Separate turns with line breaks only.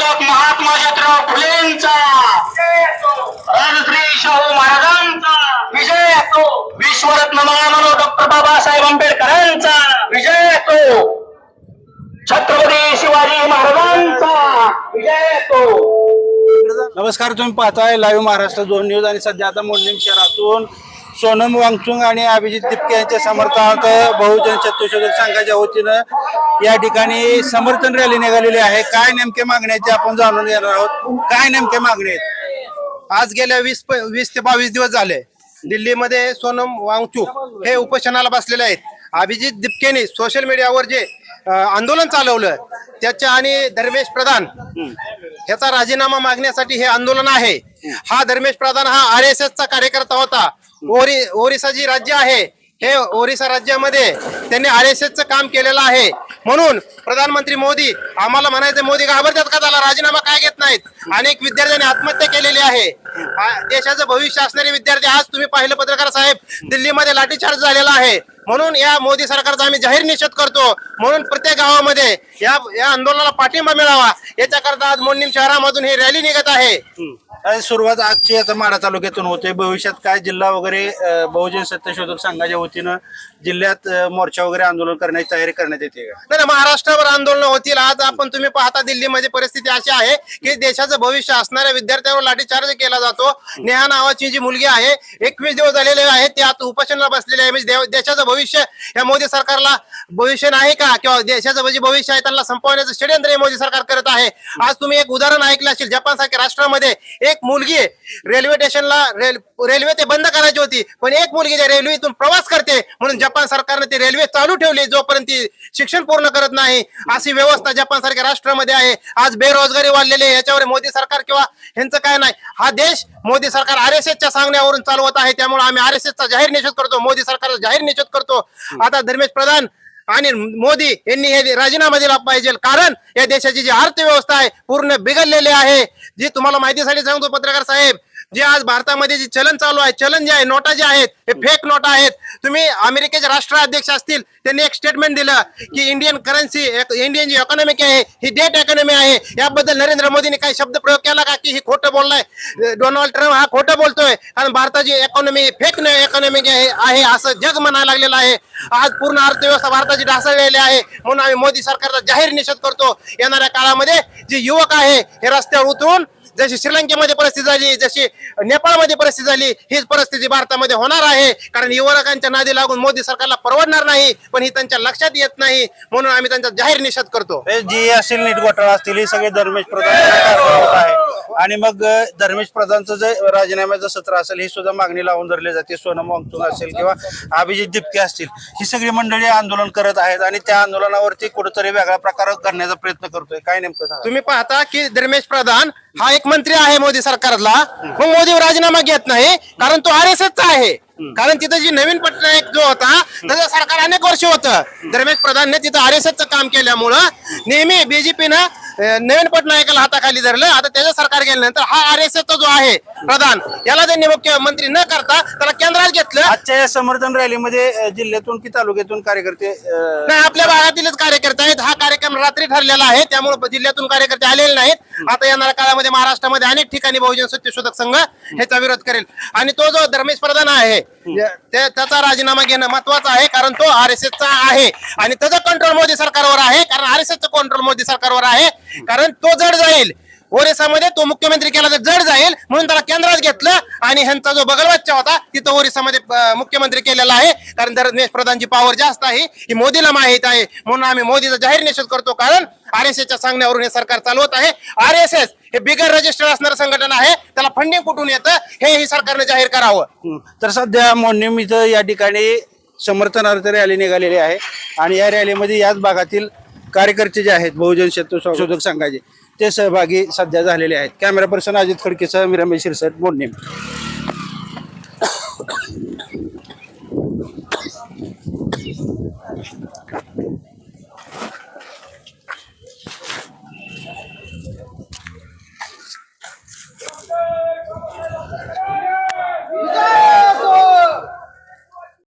तिलक महात्मा ज्योतिराव फुलेंचा, राजश्री शाहू महाराजांचा विजय असो, विश्वरत्न महामानव डॉक्टर बाबासाहेब आंबेडकरांचा विजय असो, छत्रपती शिवाजी महाराजांचा विजय असो।
नमस्कार, तुम्ही पाहताय लाईव्ह महाराष्ट्र 2 न्यूज आणि सध्या आता मोडणीम शहरातून सोनम वांगचुक आणि अभिजित दिपके यांच्या समर्थनार्थ बहुजन सत्यशोधक संघाच्या वतीनं या ठिकाणी समर्थन रॅली निघालेली आहे। काय नेमके मागण्या आहेत ते आपण जाणून घेणार आहोत। काय नेमके मागणी आहेत?
आज गेल्या 20 ते 22 दिवस झाले दिल्लीमध्ये सोनम वांगचुक हे उपोषणाला बसलेले आहेत। अभिजित दिपकेने सोशल मीडियावर जे आंदोलन चालवलं त्याच्या आणि धर्मेश प्रधान ह्याचा राजीनामा मागण्यासाठी हे आंदोलन आहे। हा धर्मेश प्रधान हा RSS चा कार्यकर्ता होता। ओरिसा जी राज्य आहे हे ओरिसा राज्यामध्ये त्यांनी RSS चं काम केलेलं आहे। म्हणून प्रधानमंत्री मोदी आम्हाला म्हणायचे, मोदी घाबरतात का त्याला, राजीनामा काय घेत नाहीत? अनेक विद्यार्थ्यांनी आत्महत्या केलेली आहे। देशाचं भविष्य असणारे विद्यार्थी, आज तुम्ही पाहिलं पत्रकार साहेब, दिल्लीमध्ये लाठीचार्ज झालेला आहे। म्हणून या मोदी सरकारचा आम्ही जाहीर निषेध करतो। म्हणून प्रत्येक गावामध्ये या आंदोलनाला पाठिंबा मिळावा याच्याकरता आज मोडणीम शहरामधून ही रॅली निघत आहे।
सुरुवात आजची आता माढा तालुक्यातून होते। भविष्यात काय जिल्हा वगैरे बहुजन सत्यशोधक संघाच्या वतीनं जिल्ह्यात मोर्चा वगैरे आंदोलन करण्याची तयारी करण्यात येते का?
नाही, महाराष्ट्रावर आंदोलन होतील। आज आपण तुम्ही पाहता दिल्लीमध्ये परिस्थिती अशी आहे की देशाचं भविष्य असणाऱ्या विद्यार्थ्यांवर लाठीचार्ज केला जातो। नेहा नावाची जी मुलगी आहे 21 दिवस झालेले आहेत, ते आता उपोषणाला बसलेले आहे। म्हणजे देशाचं भविष्य या मोदी सरकारला भविष्य नाही का, किंवा देशाचं जे भविष्य आहे त्यांना संपवण्याचं षडयंत्र हे मोदी सरकार करत आहे। आज तुम्ही एक उदाहरण ऐकलं असेल, जपान सारख्या राष्ट्रामध्ये एक मुलगी रेल्वे स्टेशनला रेल्वे ते बंद करायची होती, पण एक मुलगी त्या रेल्वेतून प्रवास करते म्हणून जपान सरकारने ती रेल्वे चालू ठेवली जोपर्यंत ती शिक्षण पूर्ण करत नाही। अशी व्यवस्था जपान सारख्या राष्ट्रामध्ये आहे। आज बेरोजगारी वाढलेली आहे, याच्यावर मोदी सरकार किंवा ह्यांचं काय नाही। हा देश मोदी सरकार RSS च्या सांगण्यावरून चालवत आहे। त्यामुळे आम्ही RSS चा जाहीर निषेध करतो, मोदी सरकारचा जाहीर निषेध करतो। आता धर्मेश प्रधान आणि मोदी यांनी हे राजीनामा दिला पाहिजे, कारण या देशाची जी अर्थव्यवस्था आहे पूर्ण बिघडलेली आहे। जी तुम्हाला माहितीसाठी सांगतो पत्रकार साहेब, जे आज भारतामध्ये जे चलन चालू आहे, चलन जे आहे, नोटा जे आहेत हे फेक नोटा आहेत। तुम्ही अमेरिकेचे राष्ट्राध्यक्ष असतील, त्यांनी एक स्टेटमेंट दिलं की इंडियन करन्सी, इंडियन जी इकॉनॉमी आहे ही डेट इकॉनॉमी आहे। याबद्दल नरेंद्र मोदींनी काही शब्द प्रयोग केला का की ही खोटं बोललाय? डोनाल्ड ट्रम्प हा खोटं बोलतोय, कारण भारताची इकॉनॉमी फेक इकॉनॉमी आहे असं जग म्हणायला लागलेलं आहे। आज पूर्ण अर्थव्यवस्था भारताची ढासळलेली आहे। म्हणून आम्ही मोदी सरकारचा जाहीर निषेध करतो। येणाऱ्या काळामध्ये जे युवक आहे हे रस्त्यावर उतरून, जशी श्रीलंकेमध्ये परिस्थिती झाली, जशी नेपाळमध्ये परिस्थिती झाली, हीच परिस्थिती भारतामध्ये होणार आहे। कारण युवकांच्या नादी लागून मोदी सरकारला परवडणार नाही, पण ही त्यांच्या लक्षात येत नाही। म्हणून आम्ही त्यांचा जाहीर निषेध करतो।
जी असेल, नीट घोटाळा असतील, हे सगळे धर्मेश प्रधान होत आहे। आणि मग धर्मेश प्रधानचं जे राजीनाम्याचं सत्र असेल ही सुद्धा मागणी लावून धरली जाते। सोनम वांगचुक असेल किंवा अभिजित दिपके असतील, ही सगळी मंडळी आंदोलन करत आहेत आणि त्या आंदोलनावरती कुठेतरी वेगळा प्रकार करण्याचा प्रयत्न करतोय। काय नेमकं सांगा?
तुम्ही पाहता की धर्मेश प्रधान हा एक मंत्री आहे मोदी सरकारला, मग मोदी राजीनामा घेत नाही कारण तो RSS चा आहे। कारण तिथं जी नवीन पटनायक जो होता त्याचं सरकार अनेक वर्ष होतं, धर्मेश प्रधानने तिथं RSS चं काम केल्यामुळं नेहमी BJPनं नवीन पटनायकाला हाताखाली धरलं। आता त्याचं सरकार गेल्यानंतर हा RSS चा जो आहे प्रधान, याला त्यांनी मुख्यमंत्री न करता त्याला केंद्रात घेतलं।
आजच्या या समर्थन रॅलीमध्ये जिल्ह्यातून की तालुक्यातून कार्यकर्ते
नाही, आपल्या भागातीलच कार्यकर्ते आहेत। हा कार्यक्रम रात्री ठरलेला आहे, त्यामुळे जिल्ह्यातून कार्यकर्ते आलेले नाहीत। आता येणाऱ्या काळामध्ये महाराष्ट्रामध्ये अनेक ठिकाणी बहुजन सत्यशोधक संघ ह्याचा विरोध करेल। आणि तो जो धर्मेश प्रधान आहे त्याचा राजीनामा घेणं महत्वाचं आहे, कारण तो RSS चा आहे आणि त्याचा कंट्रोल मोदी सरकारवर आहे। कारण RSS चा कंट्रोल मोदी सरकारवर आहे, कारण तो जड जाईल। ओरिसामध्ये तो मुख्यमंत्री केला तर जड जाईल, म्हणून त्याला केंद्रात घेतलं आणि ह्यांचा जो बगलबच्चा होता तिथं ओरिसामध्ये मुख्यमंत्री केलेला आहे। कारण धर्मेश प्रधानची पॉवर जास्त आहे ही मोदीला माहित आहे। म्हणून आम्ही मोदीचा जाहीर निषेध करतो, कारण RSS च्या सांगण्यावरून हे सरकार चालवत आहे। RSS हे बिगर रजिस्टर्ड असणारं संघटन आहे, त्याला फंडिंग कुठून येतं हे ही सरकारने जाहीर करावं।
तर सध्या मोडणीम इथं या ठिकाणी समर्थनार्थ रॅली निघालेली आहे आणि या रॅलीमध्ये याच भागातील कार्यकर्ते जे आहेत बहुजन सत्यशोधक संघाचे ते सहभागी सध्या झालेले आहेत। कॅमेरा पर्सन अजित खडकेसह मी रमेश शिरसाट, मोडणीम।